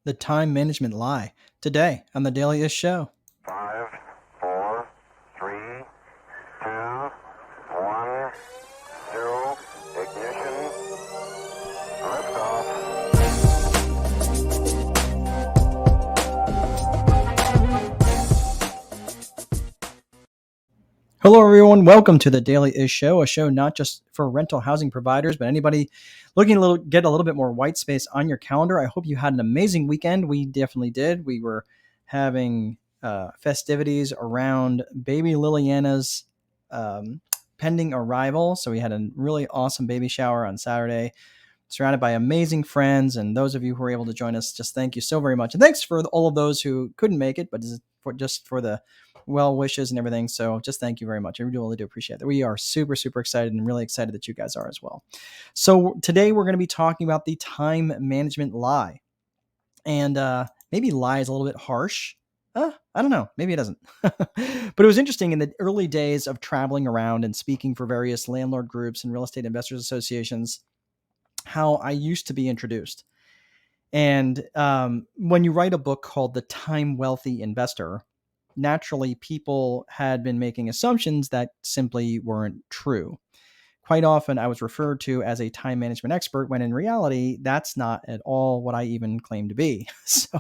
The time management lie. Today on the Daily Ish Show. Five, four, three, two, one, zero, ignition, liftoff. Hello, everyone. Welcome to the Daily Ish Show, a show not just for rental housing providers, but anybody looking to get a little bit more white space on your calendar. I hope you had an amazing weekend. We definitely did. We were having festivities around baby Liliana's pending arrival. So we had a really awesome baby shower on Saturday, surrounded by amazing friends. And those of you who were able to join us, just thank you so very much. And thanks for all of those who couldn't make it, but just for the well wishes and everything. So just thank you very much. I really do appreciate that. We are super, super excited and really excited that you guys are as well. So today we're going to be talking about the time management lie. And maybe lie is a little bit harsh. I don't know. Maybe it doesn't. But it was interesting in the early days of traveling around and speaking for various landlord groups and real estate investors associations, how I used to be introduced. And when you write a book called The Time Wealthy Investor, naturally people had been making assumptions that simply weren't true. Quite often, I was referred to as a time management expert when in reality, that's not at all what I even claim to be. So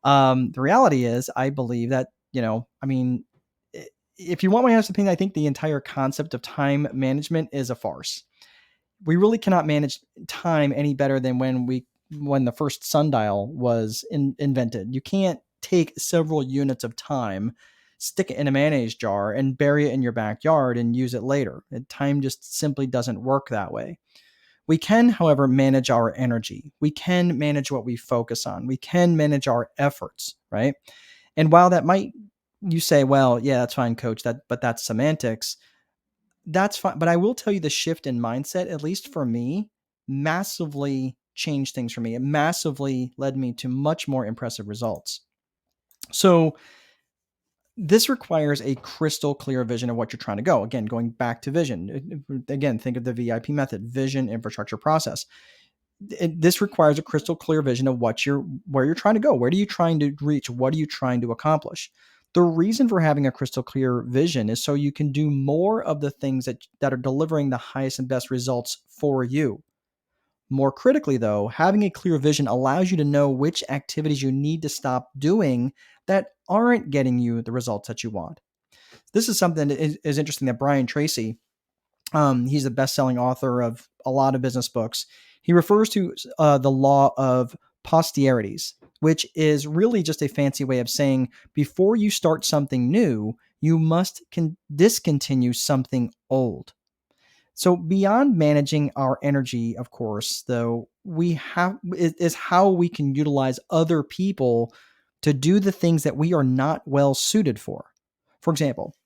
the reality is, I believe that, if you want my honest opinion, I think the entire concept of time management is a farce. We really cannot manage time any better than when the first sundial was invented. You can't take several units of time, stick it in a mayonnaise jar, and bury it in your backyard and use it later. Time just simply doesn't work that way. We can, however, manage our energy. We can manage what we focus on. We can manage our efforts, right? And while that might, you say, well, yeah, that's fine, coach, but that's semantics. That's fine. But I will tell you the shift in mindset, at least for me, massively changed things for me. It massively led me to much more impressive results. So this requires a crystal clear vision of what you're trying to go. Again, going back to vision. Again, think of the VIP method: vision, infrastructure, process. This requires a crystal clear vision of where you're trying to go. Where are you trying to reach? What are you trying to accomplish? The reason for having a crystal clear vision is so you can do more of the things that are delivering the highest and best results for you. More critically, though, having a clear vision allows you to know which activities you need to stop doing that aren't getting you the results that you want. This is something that is interesting that Brian Tracy, he's the best-selling author of a lot of business books. He refers to the law of posterities, which is really just a fancy way of saying before you start something new, you must discontinue something old. So beyond managing our energy, of course, though, we have is how we can utilize other people to do the things that we are not well suited for. For example,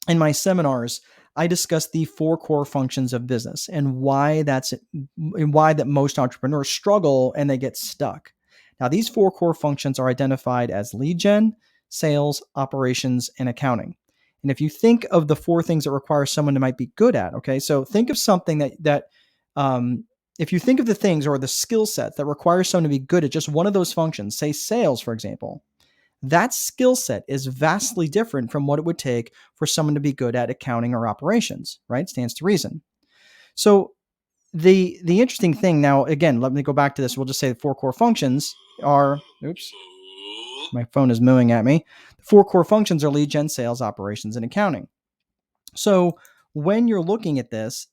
in my seminars, I discuss the four core functions of business and why that most entrepreneurs struggle and they get stuck. Now, these four core functions are identified as lead gen, sales, operations, and accounting. And if you think of the four things that require someone to might be good at, okay, so think of something that if you think of the things or the skill sets that require someone to be good at just one of those functions, say sales, for example, that skill set is vastly different from what it would take for someone to be good at accounting or operations, right? Stands to reason. So the interesting thing now, again, let me go back to this. We'll just say the four core functions are, oops, my phone is mooing at me. The four core functions are lead gen, sales, operations, and accounting. So when you're looking at this,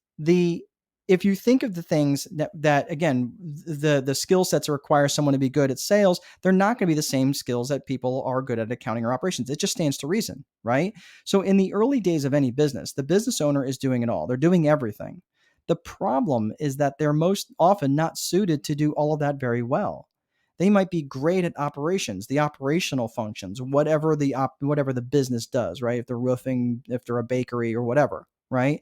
if you think of the things that again, the skill sets that require someone to be good at sales, they're not going to be the same skills that people are good at accounting or operations. It just stands to reason, right? So in the early days of any business, the business owner is doing it all. They're doing everything. The problem is that they're most often not suited to do all of that very well. They might be great at operations, the operational functions, whatever the business does, right? If they're roofing, if they're a bakery or whatever, right?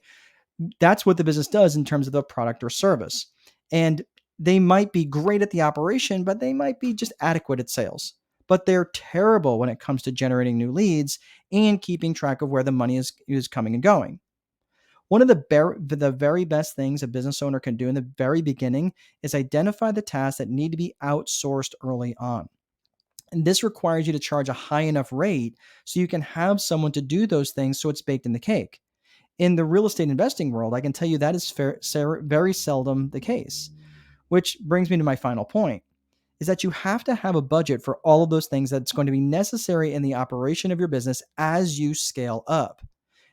That's what the business does in terms of the product or service. And they might be great at the operation, but they might be just adequate at sales. But they're terrible when it comes to generating new leads and keeping track of where the money is coming and going. One of the very best things a business owner can do in the very beginning is identify the tasks that need to be outsourced early on. And this requires you to charge a high enough rate so you can have someone to do those things so it's baked in the cake. In the real estate investing world, I can tell you that is very seldom the case, which brings me to my final point is that you have to have a budget for all of those things that's going to be necessary in the operation of your business as you scale up.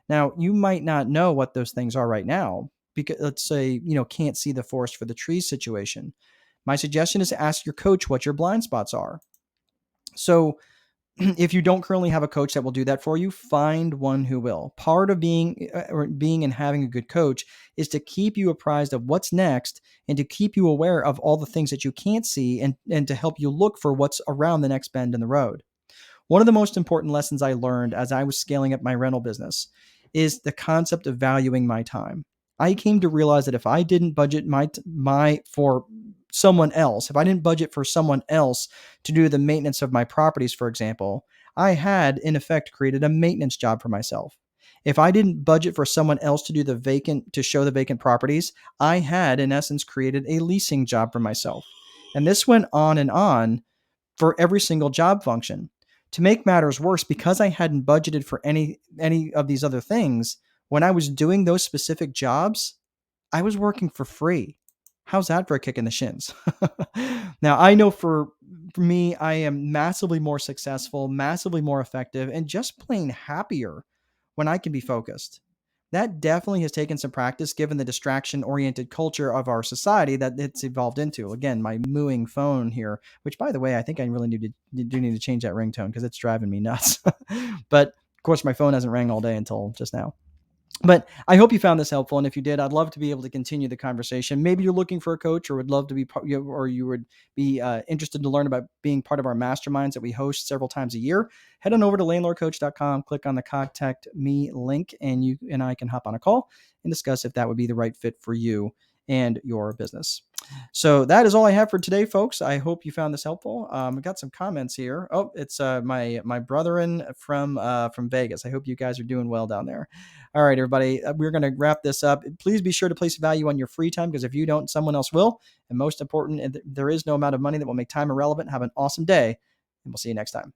Now, you might not know what those things are right now because let's say, can't see the forest for the trees situation. My suggestion is to ask your coach what your blind spots are. So, if you don't currently have a coach that will do that for you, find one who will. Part of being and having a good coach is to keep you apprised of what's next and to keep you aware of all the things that you can't see and to help you look for what's around the next bend in the road. One of the most important lessons I learned as I was scaling up my rental business is the concept of valuing my time. I came to realize that if I didn't budget my for someone else, if I didn't budget for someone else to do the maintenance of my properties, for example, I had in effect created a maintenance job for myself. If I didn't budget for someone else to show the vacant properties, I had in essence created a leasing job for myself. And this went on and on for every single job function. To make matters worse, because I hadn't budgeted for any of these other things, when I was doing those specific jobs, I was working for free. How's that for a kick in the shins? Now, I know for me, I am massively more successful, massively more effective, and just plain happier when I can be focused. That definitely has taken some practice given the distraction oriented culture of our society that it's evolved into. Again, my mooing phone here, which by the way, I think I really need to change that ringtone because it's driving me nuts. But of course, my phone hasn't rang all day until just now. But I hope you found this helpful, and if you did, I'd love to be able to continue the conversation. Maybe you're looking for a coach, or would love to be, or you would be interested to learn about being part of our masterminds that we host several times a year. Head on over to landlordcoach.com, click on the contact me link, and you and I can hop on a call and discuss if that would be the right fit for you and your business. So that is all I have for today, folks. I hope you found this helpful. I got some comments here. Oh, it's my brethren from Vegas. I hope you guys are doing well down there. All right, everybody, we're going to wrap this up. Please be sure to place value on your free time because if you don't, someone else will. And most important, there is no amount of money that will make time irrelevant. Have an awesome day, and we'll see you next time.